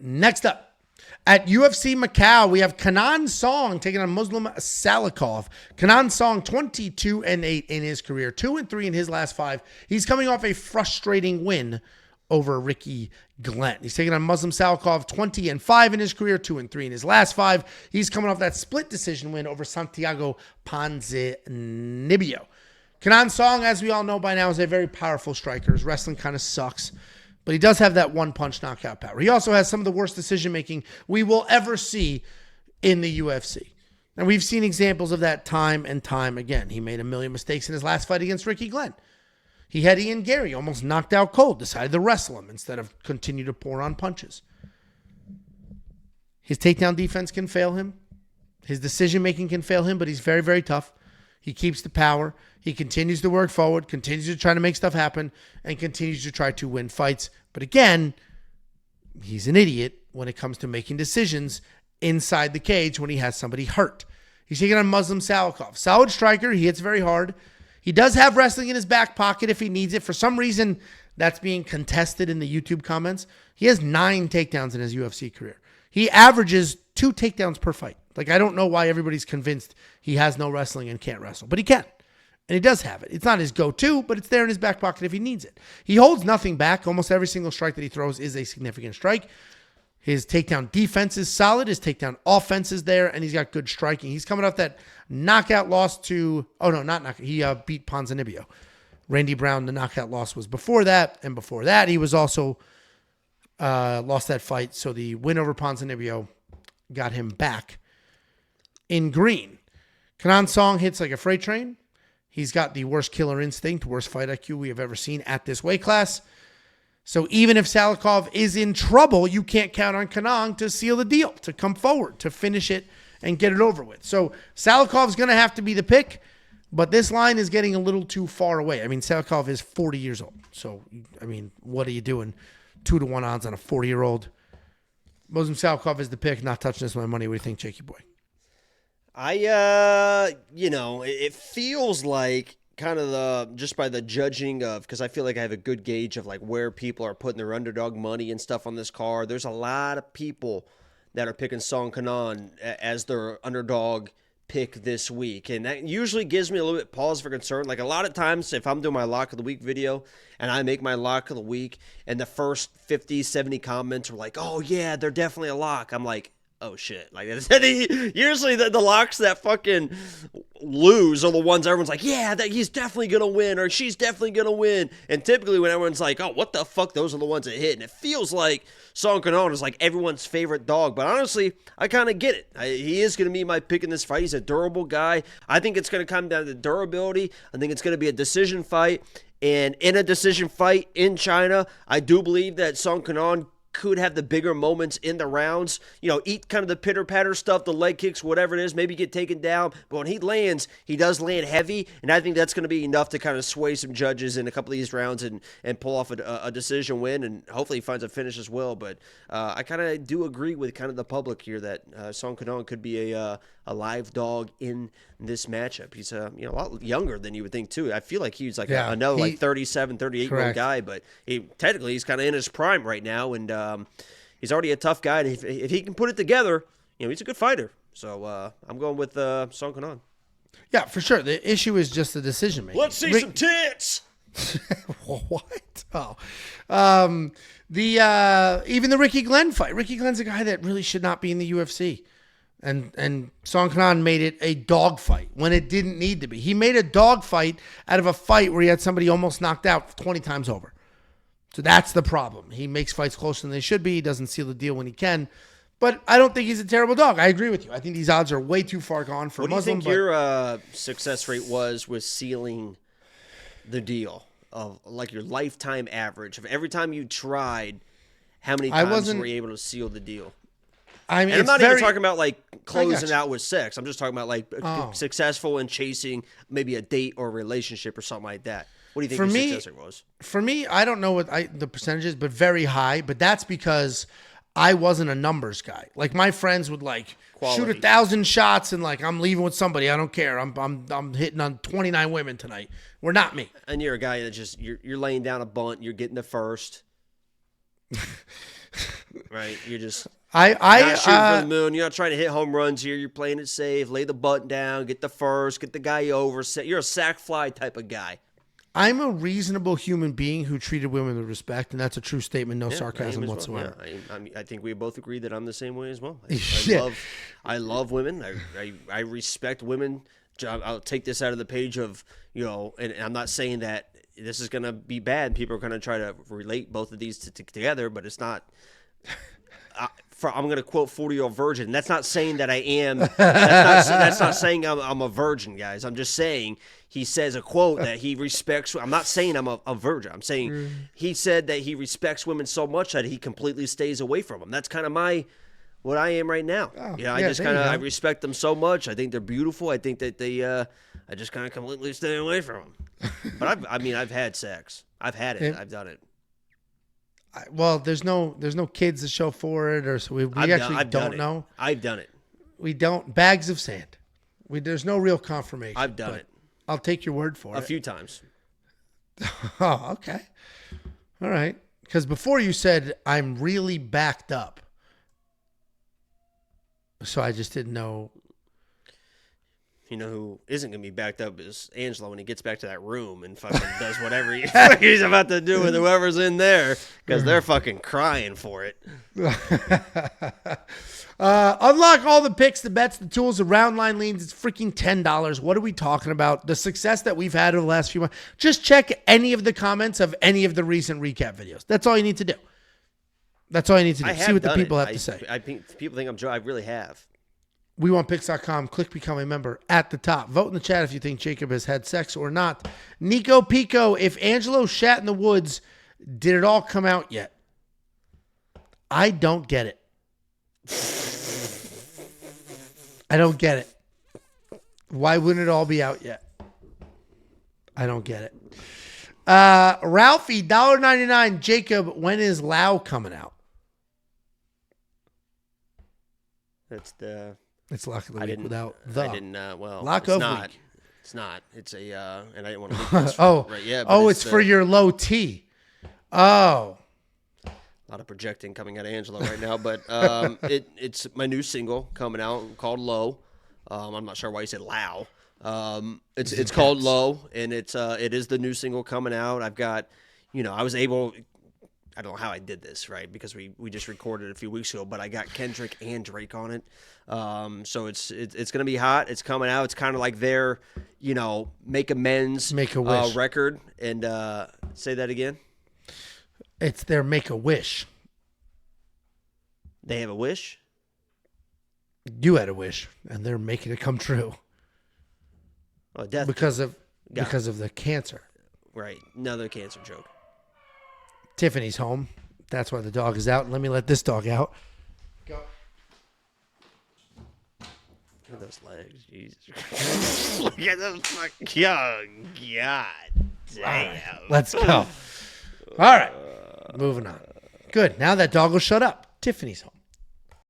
Next up, at UFC Macau, we have Kenan Song taking on Muslim Salikhov. Kenan Song, 22-8 in his career, 2-3 in his last 5. He's coming off a frustrating win over Ricky Glenn. He's taking on Muslim Salikhov, 20-5 in his career, 2-3 in his last 5. He's coming off that split decision win over Santiago Ponzinibbio. Kenan Song, as we all know by now, is a very powerful striker. His wrestling kind of sucks, but he does have that one-punch knockout power. He also has some of the worst decision-making we will ever see in the UFC. And we've seen examples of that time and time again. He made a million mistakes in his last fight against Ricky Glenn. He had Ian Gary almost knocked out cold, decided to wrestle him instead of continue to pour on punches. His takedown defense can fail him. His decision-making can fail him, but he's very, very tough. He keeps the power. He continues to work forward, continues to try to make stuff happen, and continues to try to win fights. But again, he's an idiot when it comes to making decisions inside the cage when he has somebody hurt. He's taking on Muslim Salikhov. Solid striker. He hits very hard. He does have wrestling in his back pocket if he needs it. For some reason, that's being contested in the YouTube comments. He has 9 takedowns in his UFC career. He averages 2 takedowns per fight. Like, I don't know why everybody's convinced he has no wrestling and can't wrestle, but he can. And he does have it. It's not his go-to, but it's there in his back pocket if he needs it. He holds nothing back. Almost every single strike that he throws is a significant strike. His takedown defense is solid. His takedown offense is there, and he's got good striking. He's coming off that knockout loss to... Oh, no, not knockout. He beat Ponzinibbio. Randy Brown, the knockout loss was before that, and before that, he was also lost that fight. So the win over Ponzinibbio got him back in green. Kenan Song hits like a freight train. He's got the worst killer instinct, worst fight IQ we have ever seen at this weight class. So even if Salikhov is in trouble, you can't count on Kenan to seal the deal, to come forward, to finish it and get it over with. So Salikhov's going to have to be the pick, but this line is getting a little too far away. I mean, Salikhov is 40 years old. So, I mean, what are you doing? 2-1 odds on a 40-year-old. Muslim Salikhov is the pick, not touching this with my money. What do you think, Jakey boy? It feels like kind of just by the judging of, because I feel like I have a good gauge of like where people are putting their underdog money and stuff on this card. There's a lot of people that are picking Song Kenan as their underdog pick this week. And that usually gives me a little bit pause for concern. Like a lot of times if I'm doing my lock of the week video and I make my lock of the week and the first 50, 70 comments are like, oh yeah, they're definitely a lock. I'm like, oh shit. Like usually the locks that fucking lose are the ones everyone's like, yeah, that he's definitely gonna win or she's definitely gonna win. And typically when everyone's like, oh, what the fuck, those are the ones that hit. And it feels like Song Kenan is like everyone's favorite dog. But honestly, I kind of get it. He is gonna be my pick in this fight. He's a durable guy. I think it's gonna come down to durability. I think it's gonna be a decision fight. And in a decision fight in China, I do believe that Song Kenan could have the bigger moments in the rounds, eat kind of the pitter-patter stuff, the leg kicks, whatever it is, maybe get taken down. But when he lands, he does land heavy, and I think that's going to be enough to kind of sway some judges in a couple of these rounds and pull off a decision win, and hopefully he finds a finish as well. But I kind of do agree with kind of the public here that Song Kenan could be a live dog in this matchup. He's a lot younger than you would think, too. I feel like he's like like 37, 38-year-old guy, but he's kind of in his prime right now, and he's already a tough guy. And if he can put it together, he's a good fighter. So I'm going with Song Kenan. Yeah, for sure. The issue is just the decision making. Let's see some tits. What? Oh, even the Ricky Glenn fight. Ricky Glenn's a guy that really should not be in the UFC. And Song Kenan made it a dog fight when it didn't need to be. He made a dog fight out of a fight where he had somebody almost knocked out 20 times over. So that's the problem. He makes fights closer than they should be. He doesn't seal the deal when he can. But I don't think he's a terrible dog. I agree with you. I think these odds are way too far gone for Muslim. What do you think your success rate was with sealing the deal? Of like your lifetime average of every time you tried, how many times were you able to seal the deal? I mean, and I'm not even talking about like closing out with sex. I'm just talking about like successful in chasing maybe a date or a relationship or something like that. What do you think your success rate was? For me, I don't know what the percentage is, but very high. But that's because I wasn't a numbers guy. Like my friends would like shoot 1,000 shots and like I'm leaving with somebody. I don't care. I'm hitting on 29 women tonight. We're not me. And you're a guy that just you're laying down a bunt. You're getting the first. Right? You're just I not shooting for the moon. You're not trying to hit home runs here. You're playing it safe. Lay the button down. Get the first. Get the guy over. You're a sack fly type of guy. I'm a reasonable human being who treated women with respect, and that's a true statement. No Yeah, sarcasm well. whatsoever. Yeah, I think we both agree that I'm the same way as well. Yeah. I love women. I respect women. I'll take this out of the page of, and I'm not saying that this is going to be bad. People are going to try to relate both of these together, but it's not. I'm going to quote 40-year-old virgin. That's not saying that I am. That's not saying I'm a virgin, guys. I'm just saying he says a quote that he respects. I'm not saying I'm a virgin. I'm saying he said that he respects women so much that he completely stays away from them. That's kind of what I am right now. I respect them so much. I think they're beautiful. I think that I just kind of completely stay away from them. But I've had sex. I've had it. I've done it. Well, there's no kids to show for it, or so we actually don't know. I've done it. We don't. Bags of sand. There's no real confirmation. I've done it. I'll take your word for it. A few times. Oh, okay. All right. Because before you said, I'm really backed up. So I just didn't know. You know who isn't going to be backed up is Angelo when he gets back to that room and fucking does whatever he's about to do with whoever's in there, because they're fucking crying for it. Unlock all the picks, the bets, the tools, the round line leans. It's freaking $10. What are we talking about? The success that we've had over the last few months. Just check any of the comments of any of the recent recap videos. That's all you need to do. That's all you need to do. See what the people have to say. I think people think I'm Joe. I really have. WeWantPicks.com. Click become a member at the top. Vote in the chat if you think Jacob has had sex or not. Nico Pico, if Angelo shat in the woods, did it all come out yet? I don't get it. I don't get it. Why wouldn't it all be out yet? I don't get it. Ralphie, $1.99. Jacob, when is Lau coming out? It's Lock of the Week without the. I didn't, Lock it's of not. Week. It's not. It's a, and I didn't want to leave this right yet. It's for your low T. Oh. A lot of projecting coming out of Angelo right now, but it's my new single coming out called Low. I'm not sure why you said Low. It's called Low, and it is the new single coming out. I've got, I was able. I don't know how I did this, right? Because we just recorded it a few weeks ago, but I got Kendrick and Drake on it. So it's going to be hot. It's coming out. It's kind of like their, make amends, make a wish record. And say that again. It's their make a wish. They have a wish. You had a wish, and they're making it come true. Oh, death because of the cancer. Right, another cancer joke. Tiffany's home. That's why the dog is out. Let me let this dog out. Go. Look at those legs. Jesus. Look at those fucking. Oh, God damn. Right, let's go. All right. Moving on. Good. Now that dog will shut up. Tiffany's home.